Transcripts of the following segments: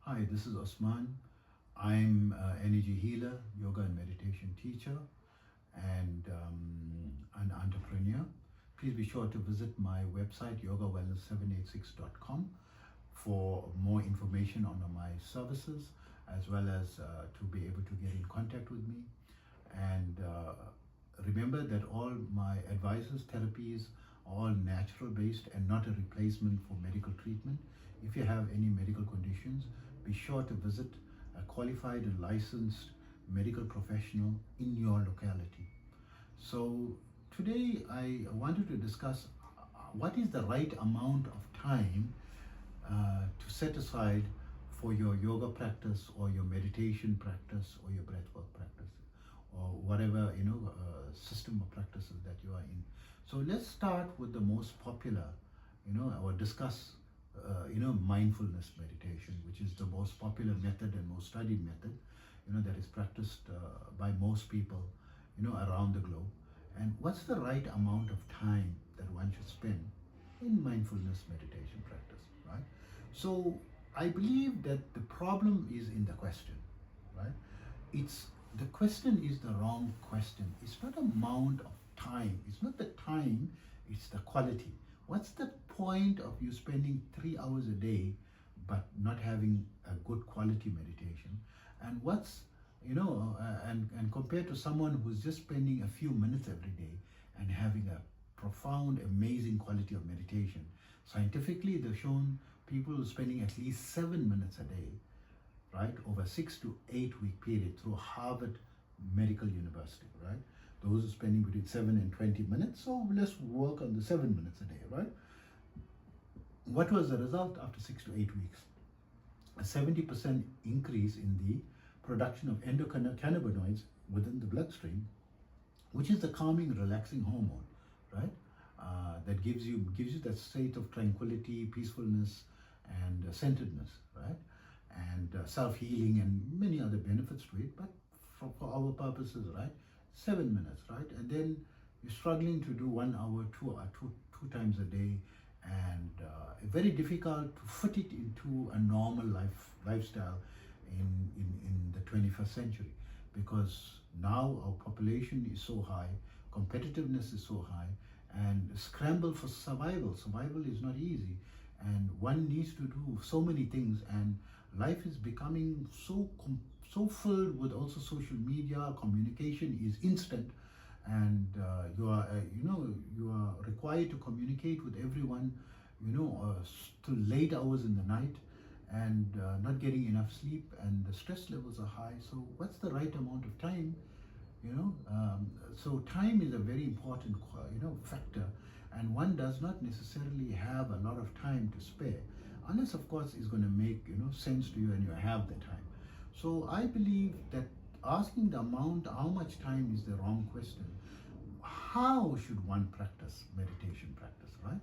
Hi, this is Osman. I'm an energy healer, yoga and meditation teacher, and an entrepreneur. Please be sure to visit my website, yogawellness786.com, for more information on my services, as well as to be able to get in contact with me. And remember that all my advices, therapies, are all natural based and not a replacement for medical treatment. If you have any medical conditions, be sure to visit a qualified and licensed medical professional in your locality. So today I wanted to discuss what is the right amount of time to set aside for your yoga practice or your meditation practice or your breathwork practice or whatever system of practices that you are in. So let's start with the most popular, or discuss mindfulness meditation, which is the most popular method and most studied method, that is practiced by most people, around the globe. And what's the right amount of time that one should spend in mindfulness meditation practice, right? So I believe that the problem is in the question, right? The question is the wrong question. It's not amount of time. It's not the time, it's the quality. What's the point of you spending 3 hours a day but not having a good quality meditation? And and compared to someone who's just spending a few minutes every day and having a profound, amazing quality of meditation. Scientifically, they've shown people spending at least 7 minutes a day, right, over 6 to 8 week period through Harvard Medical University, right? Those are spending between 7 and 20 minutes. So let's work on the 7 minutes a day, right? What was the result after 6 to 8 weeks? A 70% increase in the production of endocannabinoids within the bloodstream, which is the calming, relaxing hormone, right? That gives you that state of tranquility, peacefulness, and centeredness, right? And self-healing and many other benefits to it. But for our purposes, right? 7 minutes, right? And then you're struggling to do 1 hour, two times a day, and very difficult to fit it into a normal lifestyle in the 21st century, because now our population is so high, competitiveness is so high, and scramble for survival. Survival is not easy, and one needs to do so many things, and life is becoming so filled with also social media. Communication is instant, and you are required to communicate with everyone, till late hours in the night, and not getting enough sleep, and the stress levels are high. So what's the right amount of time? So time is a very important factor, and one does not necessarily have a lot of time to spare, unless of course it's going to make sense to you and you have the time. So I believe that asking the amount, how much time, is the wrong question. How should one practice meditation practice, right?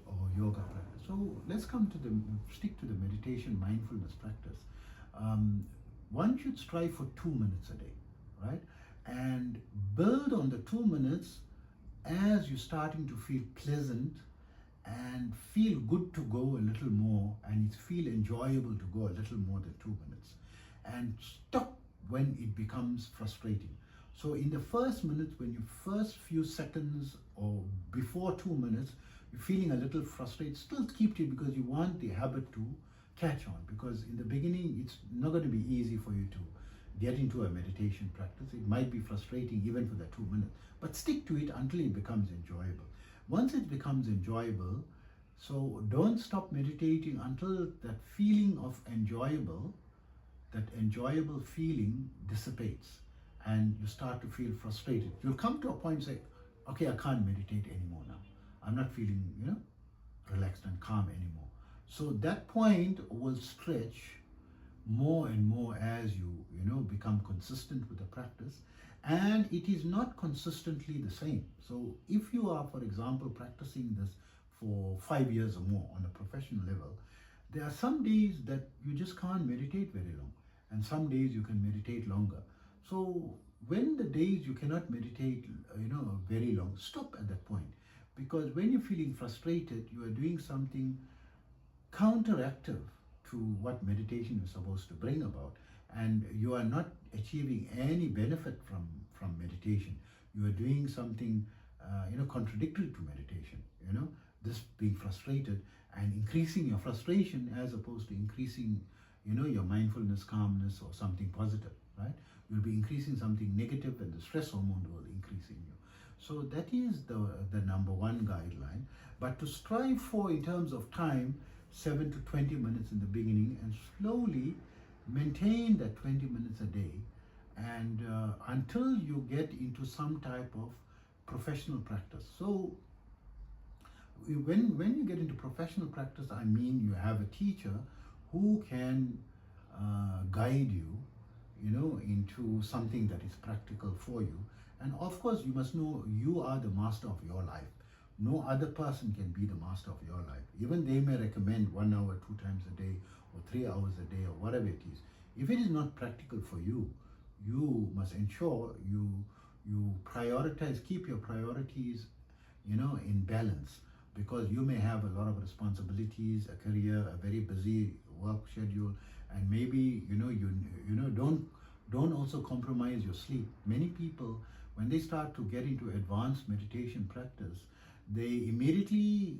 Or yoga practice? So let's stick to the meditation mindfulness practice. One should strive for 2 minutes a day, right? And build on the 2 minutes as you're starting to feel pleasant and feel good to go a little more, and it feel enjoyable to go a little more than 2 minutes, and stop when it becomes frustrating. So in the first minute, when you first few seconds or before 2 minutes, you're feeling a little frustrated, still keep it, because you want the habit to catch on, because in the beginning it's not going to be easy for you to get into a meditation practice. It might be frustrating even for the 2 minutes, but stick to it until it becomes enjoyable. Once it becomes enjoyable, so don't stop meditating until that feeling of that enjoyable feeling dissipates and you start to feel frustrated. You'll come to a point and say, okay, I can't meditate anymore now. I'm not feeling, relaxed and calm anymore. So that point will stretch more and more as you become consistent with the practice, and it is not consistently the same. So if you are, for example, practicing this for 5 years or more on a professional level, there are some days that you just can't meditate very long, and some days you can meditate longer. So when the days you cannot meditate very long, stop at that point, because when you're feeling frustrated, you are doing something counteractive to what meditation is supposed to bring about, and you are not achieving any benefit from meditation. You are doing something contradictory to meditation. This being frustrated and increasing your frustration as opposed to increasing your mindfulness, calmness, or something positive, right? You'll be increasing something negative, and the stress hormone will increase in you. So that is the number one guideline. But to strive for, in terms of time, 7 to 20 minutes in the beginning, and slowly maintain that 20 minutes a day, and until you get into some type of professional practice. So when you get into professional practice, I mean you have a teacher who can guide you, into something that is practical for you. And of course, you must know you are the master of your life. No other person can be the master of your life. Even they may recommend 1 hour, 2 times a day, or 3 hours a day, or whatever it is. If it is not practical for you, you must ensure you prioritize, keep your priorities, in balance, because you may have a lot of responsibilities, a career, a very busy work schedule, and maybe don't also compromise your sleep. Many people, when they start to get into advanced meditation practice, they immediately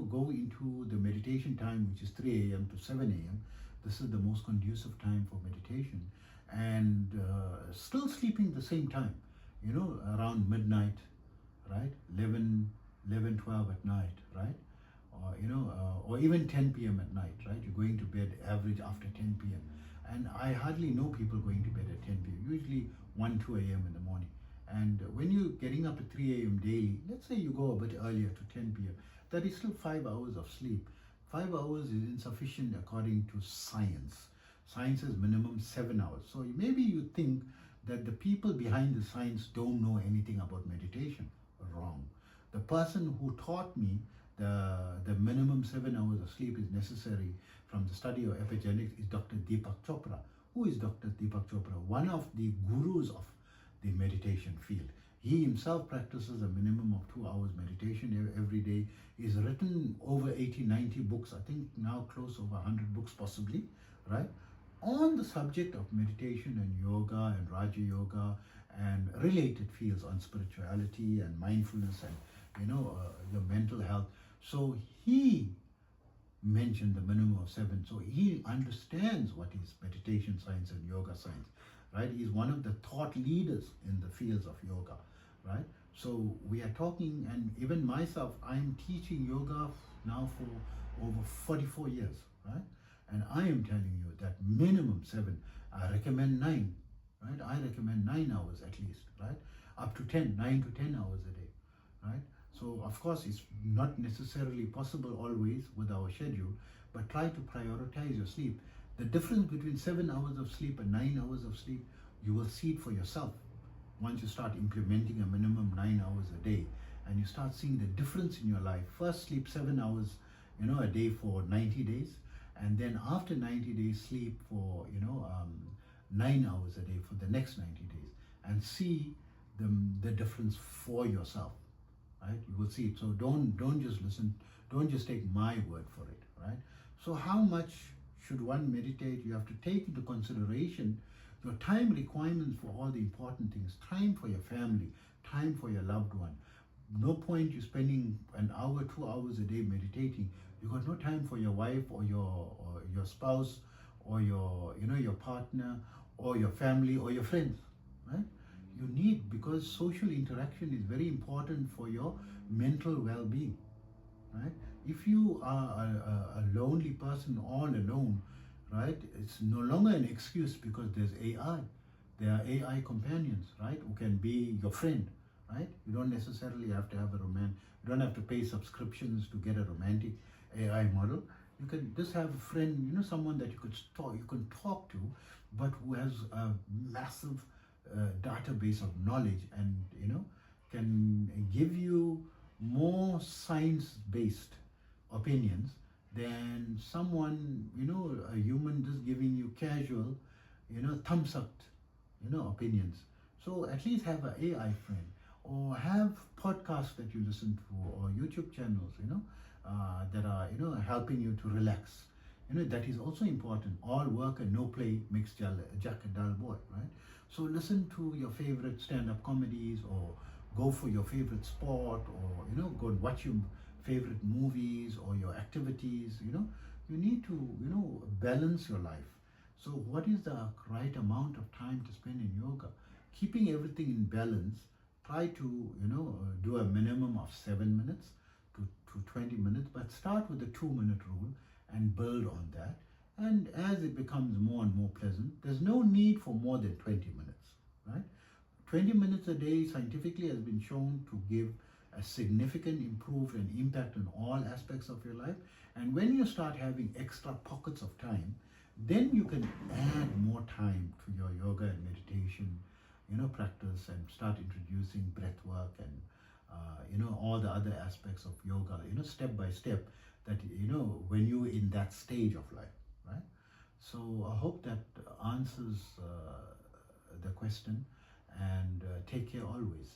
go into the meditation time, which is 3 a.m. to 7 a.m. This is the most conducive time for meditation, and still sleeping the same time, around midnight, right? 11, 12 at night, right? Or even 10 p.m. at night, right? You're going to bed average after 10 p.m. And I hardly know people going to bed at 10 p.m. Usually 1, 2 a.m. in the morning. And when you're getting up at 3 a.m. daily, let's say you go a bit earlier to 10 p.m., that is still 5 hours of sleep. 5 hours is insufficient according to science. Science is minimum 7 hours. So maybe you think that the people behind the science don't know anything about meditation. Wrong. The person who taught me the minimum 7 hours of sleep is necessary from the study of epigenetics is Dr. Deepak Chopra. Who is Dr. Deepak Chopra? One of the gurus of the meditation field. He himself practices a minimum of 2 hours meditation every day. He's written over 80, 90 books, I think now close over 100 books possibly, right? On the subject of meditation and yoga and Raja Yoga and related fields on spirituality and mindfulness and your mental health. So he mentioned the minimum of 7. So he understands what is meditation science and yoga science, right? He's one of the thought leaders in the fields of yoga, right? So we are talking, and even myself, I'm teaching yoga now for over 44 years, right? And I am telling you that minimum 7. I recommend 9, right? I recommend 9 hours at least, right? Up to 10, 9 to 10 hours a day, right? So of course it's not necessarily possible always with our schedule, but try to prioritize your sleep. The difference between 7 hours of sleep and 9 hours of sleep, you will see it for yourself once you start implementing a minimum 9 hours a day, and you start seeing the difference in your life. First sleep 7 hours a day for 90 days, and then after 90 days sleep for 9 hours a day for the next 90 days, and see the difference for yourself, right? You will see it. So don't just listen, don't just take my word for it, right? So how much should one meditate? You have to take into consideration your time requirements for all the important things. Time for your family, time for your loved one. No point you spending an hour, 2 hours a day meditating. You got no time for your wife or your spouse or your partner or your family or your friends, right? You need, because social interaction is very important for your mental well-being, right? If you are a lonely person all alone, right, it's no longer an excuse, because there's AI. There are AI companions, right, who can be your friend, right? You don't necessarily have to have a you don't have to pay subscriptions to get a romantic AI model. You can just have a friend, someone that you can talk to, but who has a massive database of knowledge and can give you more science-based opinions than someone, a human just giving you casual, thumbs up, opinions. So at least have an AI friend, or have podcasts that you listen to, or YouTube channels, that are, helping you to relax. that is also important. All work and no play makes Jack a dull boy, right? So listen to your favorite stand-up comedies, or go for your favorite sport, or go and watch your favorite movies or your activities. You need to balance your life. So what is the right amount of time to spend in yoga? Keeping everything in balance, try to do a minimum of 7 minutes to 20 minutes, but start with the 2-minute rule and build on that. And as it becomes more and more pleasant, there's no need for more than 20 minutes, right? 20 minutes a day scientifically has been shown to give a significant improvement and impact on all aspects of your life. And when you start having extra pockets of time, then you can add more time to your yoga and meditation practice, and start introducing breath work and all the other aspects of yoga, step by step, that when you're in that stage of life, right? So I hope that answers the question, and take care always.